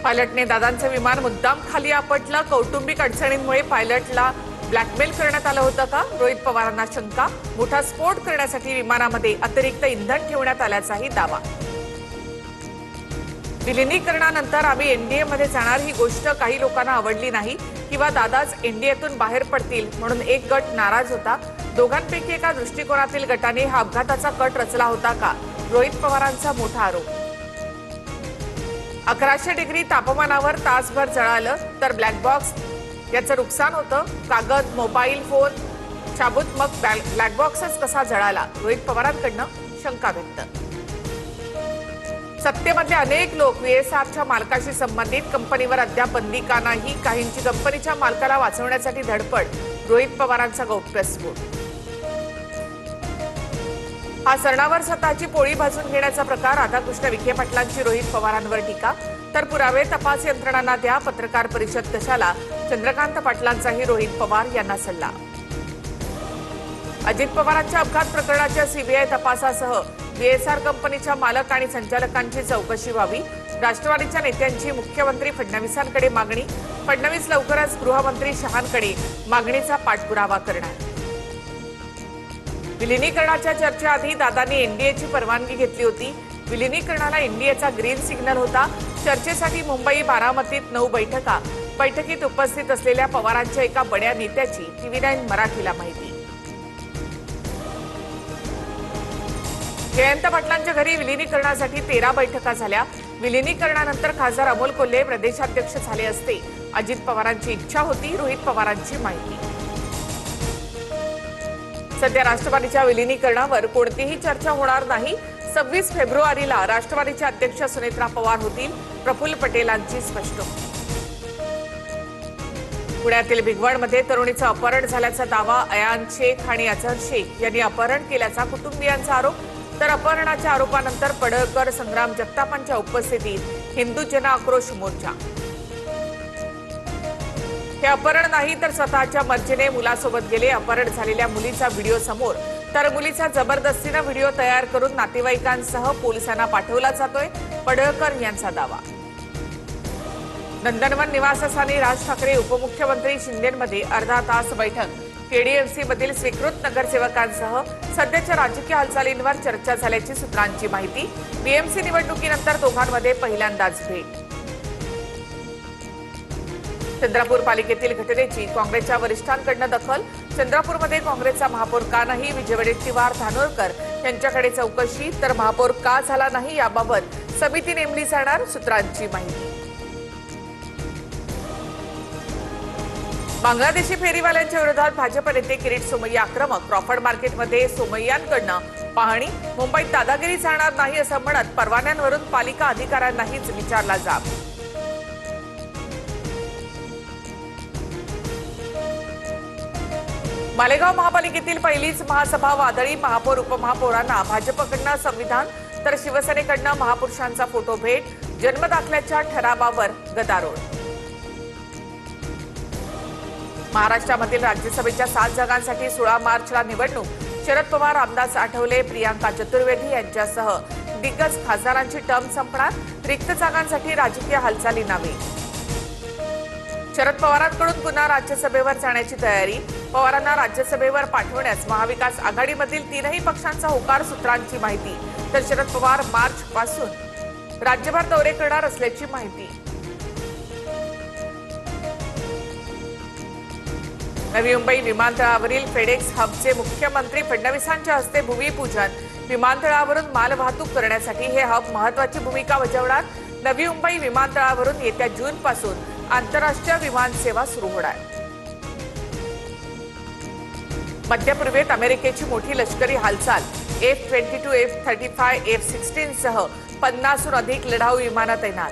पायलटने दादांचं विमान मुद्दाम खाली आपटलं. कौटुंबिक अडचणींमुळे पायलटला ब्लॅकमेल करण्यात आलं होतं का? रोहित पवारांना शंका. मोठा स्फोट करण्यासाठी विमानामध्ये अतिरिक्त इंधन ठेवण्यात आल्याचाही दावा. विलिनीकरणानंतर आम्ही एनडीएमध्ये जाणार ही गोष्ट काही लोकांना आवडली नाही किंवा दादाच एनडीएतून बाहेर पडतील म्हणून एक गट नाराज होता. दोघांपैकी एका दृष्टिकोनातील गटाने हा अपघाताचा कट रचला होता का? रोहित पवारांचा मोठा आरोप. 1100 डिग्री तापमानावर तासभर जळालं तर ब्लॅक बॉक्स याचं नुकसान होतं. कागद, मोबाईल फोन शाबूत, मग ब्लॅक बॉक्सच कसा जळाला? रोहित पवारांकडनं शंका व्यक्त. सत्तेमधले अनेक लोक VSRच्या मालकाशी संबंधित. कंपनीवर अद्याप बंदी का नाही? काहींची कंपनीच्या मालकाला वाचवण्यासाठी धडपड. रोहित पवारांचा गौप्यस्फोट. हा सरणावर स्वतःची पोळी भाजून घेण्याचा प्रकार. राधाकृष्ण विखे पाटलांची रोहित पवारांवर टीका. तर पुरावे तपास यंत्रणांना द्या, पत्रकार परिषद कशाला? चंद्रकांत पाटलांचाही रोहित पवार यांना सल्ला. अजित पवारांच्या अपघात प्रकरणाच्या सीबीआय तपासासह VSR कंपनीच्या मालक आणि संचालकांची चौकशी व्हावी. राष्ट्रवादीच्या नेत्यांची मुख्यमंत्री फडणवीसांकडे मागणी. फडणवीस लवकरच गृहमंत्री शहांकडे मागणीचा पाठपुरावा करणार. विलिनीकरणाच्या चर्चेआधी दादांनी एनडीएची परवानगी घेतली होती. विलिनीकरणाला एनडीएचा ग्रीन सिग्नल होता. चर्चेसाठी मुंबई, बारामतीत 9 बैठका. बैठकीत उपस्थित असलेल्या पवारांच्या एका बड्या नेत्याची TV9 मराठीला माहिती. जयंत पाटलांच्या घरी विलिनीकरणासाठी 13 बैठका झाल्या. विलिनीकरणानंतर खासदार अमोल कोल्हे प्रदेशाध्यक्ष झाले असते. अजित पवारांची इच्छा होती. रोहित पवारांची माहिती. सध्या राष्ट्रवादीच्या विलिनीकरणावर कोणतीही चर्चा होणार नाही. 26 फेब्रुवारीला राष्ट्रवादीचे अध्यक्ष सुनेत्रा पवार होतील. प्रफुल्ल पटेलांची स्पष्टोक्ती. पुण्यातील भिगवणमध्ये तरुणीचं अपहरण झाल्याचा दावा. अयान शेख आणि अझहर शेख यांनी अपहरण केल्याचा कुटुंबियांचा आरोप. तर अपहरणाच्या आरोपानंतर पडळकर, संग्राम जगतापांच्या उपस्थितीत हिंदू जन आक्रोश मोर्चा. हे अपहरण नाही तर स्वतःच्या मर्जीने मुलासोबत गेले. अपहरण झालेल्या मुलीचा व्हिडिओ समोर, तर मुलीचा जबरदस्तीनं व्हिडिओ तयार करून नातेवाईकांसह पोलिसांना पाठवला जातोय. पडळकर यांचा दावा. नंदनवन निवासस्थानी राज ठाकरे, उपमुख्यमंत्री शिंदेमध्ये अर्धा तास बैठक. KDMC मधील स्वीकृत नगरसेवकांसह सध्याच्या राजकीय हालचालींवर चर्चा झाल्याची सूत्रांची माहिती. BMC निवडणुकीनंतर दोघांमध्ये पहिल्यांदाच भेट. चंद्रपूर पालिकेतील घटनेची काँग्रेसच्या वरिष्ठांकडून दखल. चंद्रपूरमध्ये काँग्रेसचा महापौर का नाही? विजय वडेट्टीवार, धानोरकर यांच्याकडे चौकशी. तर महापौर का झाला नाही याबाबत समिती नेमली जाणार, सूत्रांची माहिती. बांगलादेशी फेरीवाल्यांच्या विरोधात भाजप नेते किरीट सोमय्या आक्रमक. क्रॉफर्ड मार्केटमध्ये सोमय्यांकडनं पाहणी. मुंबईत दादागिरी जाणार नाही असं म्हणत परवान्यांवरून पालिका अधिकाऱ्यांनाहीच विचारला जाब. मालेगाव महापालिकेतील पहिलीच महासभा वादळी. महापौर, उपमहापौरांना भाजपकडनं संविधान तर शिवसेनेकडनं महापुरुषांचा फोटो भेट. जन्मदाखल्याच्या ठरावावर गदारोळ. महाराष्ट्रामधील राज्यसभेच्या 7 जागांसाठी 16 मार्चला निवडणूक. शरद पवार, रामदास आठवले, प्रियांका चतुर्वेदी यांच्यासह दिग्गज खासदारांची टर्म संपणार. रिक्त जागांसाठी राजकीय हालचाली नावे. शरद पवारांकडून पुन्हा राज्यसभेवर जाण्याची तयारी. पवारांना राज्यसभेवर पाठवण्यास महाविकास आघाडीमधील 3ही पक्षांचा होकार, सूत्रांची माहिती. तर शरद पवार मार्च पासून राज्यभर दौरे करणार असल्याची माहिती. नवी मुंबई विमानतळावरील फेडेक्स हबचे मुख्यमंत्री फडणवीसांच्या हस्ते भूमिपूजन. विमानतळावरून मालवाहतूक करण्यासाठी हे हब महत्त्वाची भूमिका बजावणार. नवी मुंबई विमानतळावरून येत्या जूनपासून आंतरराष्ट्रीय विमानसेवा सुरू होणार. मध्यपूर्वेत अमेरिकेची मोठी लष्करी हालचाल. F-22, F-35, F-16 सह 50हून अधिक लढाऊ विमानं तैनात.